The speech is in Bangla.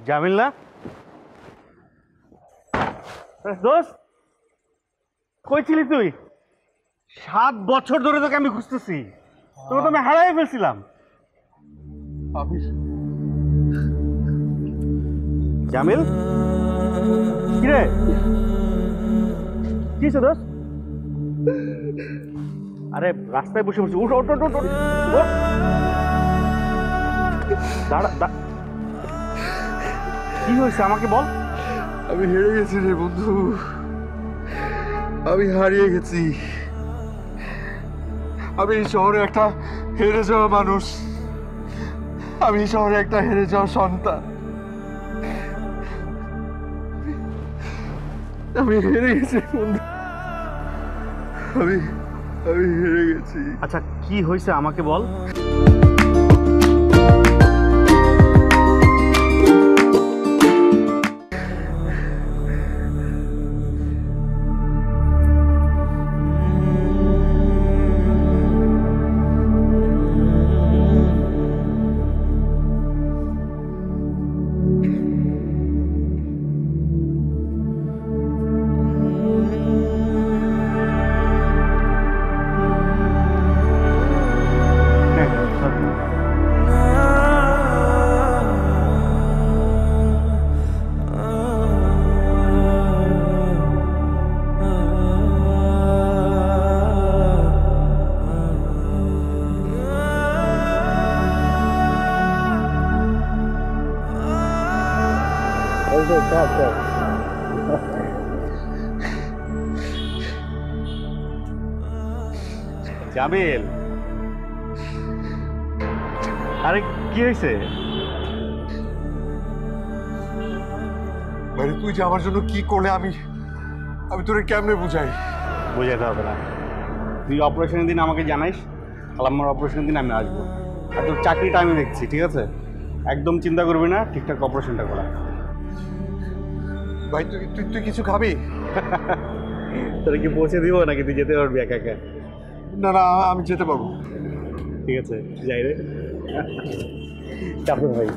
জামিল না দোস্ত, কই ছিলি তুই? 7 বছর ধরে তোকে আমি খুঁজতেছি, তোকে তো আমি হারাই ফেলছিলাম। জামিল কিরে, কি দোস্ত? আরে রাস্তায় বসে বসে উঠ ওঠ ওঠ ওঠ ওঠ। দাঁড়া, কি হয়েছে আমাকে বল। আমি হেরে গেছি রে বন্ধু, আমি হারিয়ে গেছি। আমি এই শহরে একটা হেরে যাওয়া মানুষ, আমি এই শহরে একটা হেরে যাওয়া সন্তান। আমি হেরে গেছি বন্ধু, আমি আমি হেরে গেছি। আচ্ছা কি হয়েছে আমাকে বল। জামিল, আরে কি হয়েছে? মানে তুই যে আমার জন্য কি করলে আমি আমি তোরে কেমনে বুঝাই? বোঝাতে হবে না, তুই অপারেশনের দিন আমাকে জানাইস, আমার অপারেশনের দিন আমি আসবো। আর তোর চাকরিটা আমি দেখছি, ঠিক আছে? একদম চিন্তা করবি না, ঠিকঠাক অপারেশনটা করা। ভাই তুই তুই তুই কিছু খাবি? তোরা কি পৌঁছে দিব নাকি তুই যেতে পারবি একা একা? না না, আমি যেতে পারবো। ঠিক আছে, যাই রে। চাপে ভাই।